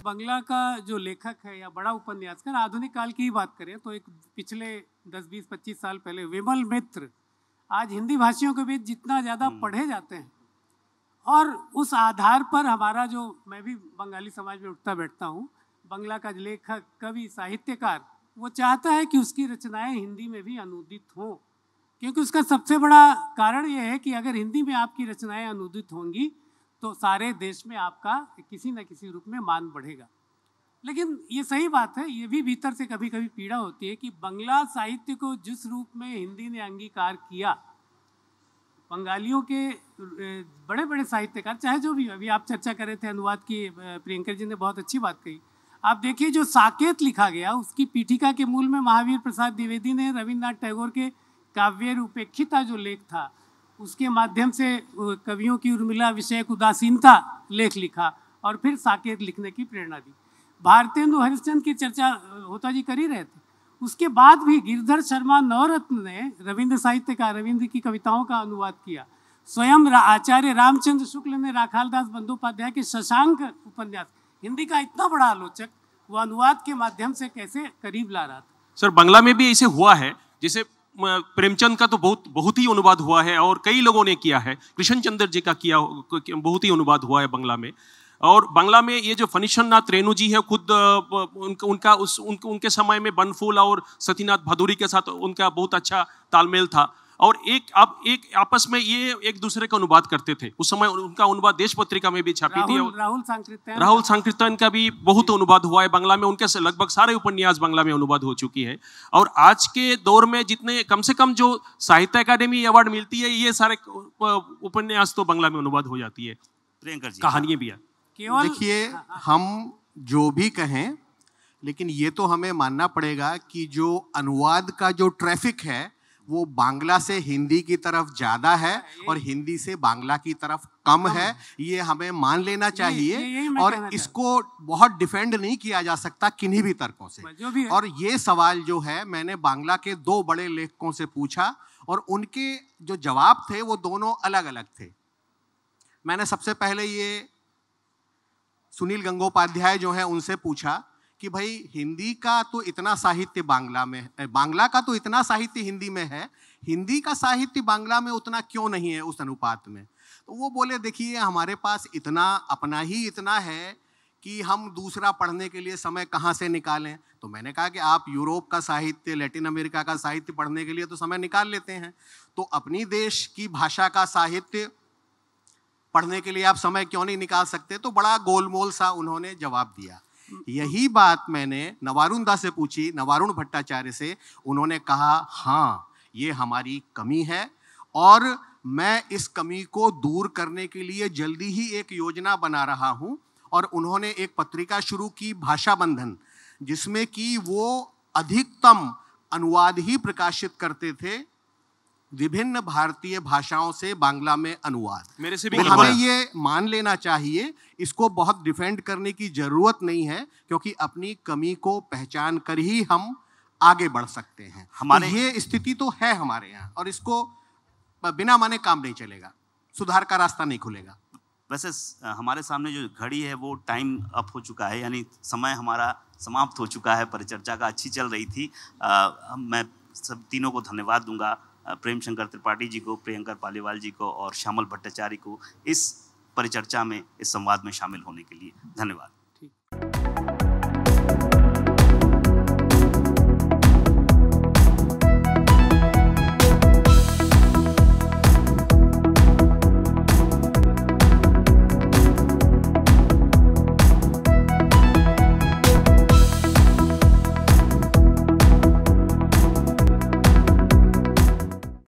बंगला का जो लेखक है या बड़ा उपन्यासकार, आधुनिक काल की ही बात करें तो एक पिछले 10, 20, 25 साल पहले विमल मित्र आज हिंदी भाषियों के बीच जितना ज़्यादा पढ़े जाते हैं, और उस आधार पर हमारा जो, मैं भी बंगाली समाज में उठता बैठता हूँ, बंगला का लेखक, कवि, साहित्यकार, वो चाहता है कि उसकी रचनाएं हिंदी में भी अनुदित हों, क्योंकि उसका सबसे बड़ा कारण ये है कि अगर हिंदी में आपकी रचनाएं अनुदित होंगी तो सारे देश में आपका किसी न किसी रूप में मान बढ़ेगा। लेकिन ये सही बात है, ये भी भीतर से कभी कभी पीड़ा होती है कि बंगला साहित्य को जिस रूप में हिंदी ने अंगीकार किया, बंगालियों के बड़े बड़े साहित्यकार, चाहे जो भी, अभी आप चर्चा कर रहे थे अनुवाद की, प्रियंका जी ने बहुत अच्छी बात कही। आप देखिए जो साकेत लिखा गया, उसकी पीठिका के मूल में महावीर प्रसाद द्विवेदी ने रविन्द्रनाथ टैगोर के काव्य उपेक्षिता जो लेख था, उसके माध्यम से कवियों की उर्मिला विषयक उदासीनता लेख लिखा और फिर साकेत लिखने की प्रेरणा दी। भारतेंदु हरिश्चंद्र की चर्चा होता जी कर ही रहे थे। उसके बाद भी गिरधर शर्मा नवरत्न ने रविंद्र साहित्य का, रविंद्र की कविताओं का अनुवाद किया। स्वयं आचार्य रामचंद्र शुक्ल ने राखालदास बंदोपाध्याय के शशांक उपन्यास, हिंदी का इतना बड़ा आलोचक, वो अनुवाद के माध्यम से कैसे करीब ला रहा था। सर, बांग्ला में भी ऐसे हुआ है, जैसे प्रेमचंद का तो बहुत ही अनुवाद हुआ है और कई लोगों ने किया है। कृष्ण चंद्र जी का किया बहुत ही अनुवाद हुआ है बांग्ला में। और बांग्ला में ये जो फणीश्वरनाथ रेणु जी है, खुद उनके समय में बनफूल और सतीनाथ भादुरी के साथ उनका बहुत अच्छा तालमेल था। और एक आपस में ये एक दूसरे का अनुवाद करते थे। उस समय उनका अनुवाद देश पत्रिका में भी छपी थी। राहुल सांकृत्यन का भी बहुत अनुवाद हुआ है बांग्ला में। उनके लगभग सारे उपन्यास बांग्ला में अनुवाद हो चुकी है। और आज के दौर में जितने कम से कम जो साहित्य अकादमी अवार्ड मिलती है, ये सारे उपन्यास तो बांग्ला में अनुवाद हो जाती है। प्रियंका जी, कहानियां भी है। देखिए, हम जो भी कहें, लेकिन ये तो हमें मानना पड़ेगा कि जो अनुवाद का जो ट्रैफिक है वो बांग्ला से हिंदी की तरफ ज्यादा है और हिंदी से बांग्ला की तरफ कम है। ये हमें मान लेना चाहिए और इसको बहुत डिफेंड नहीं किया जा सकता किन्हीं भी तर्कों से। और ये सवाल जो है मैंने बांग्ला के 2 बड़े लेखकों से पूछा और उनके जो जवाब थे वो दोनों अलग अलग थे। मैंने सबसे पहले ये सुनील गंगोपाध्याय जो है उनसे पूछा कि भाई हिंदी का तो इतना साहित्य बांग्ला में है, बांग्ला का तो इतना साहित्य हिंदी में है, हिंदी का साहित्य बांग्ला में उतना क्यों नहीं है उस अनुपात में। तो वो बोले, देखिए हमारे पास इतना अपना ही इतना है कि हम दूसरा पढ़ने के लिए समय कहाँ से निकालें। तो मैंने कहा कि आप यूरोप का साहित्य, लैटिन अमेरिका का साहित्य पढ़ने के लिए तो समय निकाल लेते हैं, तो अपनी देश की भाषा का साहित्य पढ़ने के लिए आप समय क्यों नहीं निकाल सकते। तो बड़ा गोलमोल सा उन्होंने जवाब दिया। यही बात मैंने नवारुण दा से पूछी, नवारुण भट्टाचार्य से। उन्होंने कहा हाँ, ये हमारी कमी है और मैं इस कमी को दूर करने के लिए जल्दी ही एक योजना बना रहा हूं। और उन्होंने एक पत्रिका शुरू की, भाषा बंधन, जिसमें कि वो अधिकतम अनुवाद ही प्रकाशित करते थे, विभिन्न भारतीय भाषाओं से बांग्ला में अनुवाद। मेरे से भी हमें ये मान लेना चाहिए, इसको बहुत डिफेंड करने की जरूरत नहीं है, क्योंकि अपनी कमी को पहचान कर ही हम आगे बढ़ सकते हैं। हमारे तो ये स्थिति तो है हमारे यहाँ, और इसको बिना माने काम नहीं चलेगा, सुधार का रास्ता नहीं खुलेगा। वैसे हमारे सामने जो घड़ी है वो टाइम अप हो चुका है, यानी समय हमारा समाप्त हो चुका है। परिचर्चा का अच्छी चल रही थी। मैं सब तीनों को धन्यवाद दूंगा, प्रेम शंकर त्रिपाठी जी को, प्रियंका पालीवाल जी को और श्यामल भट्टाचार्य को, इस परिचर्चा में, इस संवाद में शामिल होने के लिए धन्यवाद।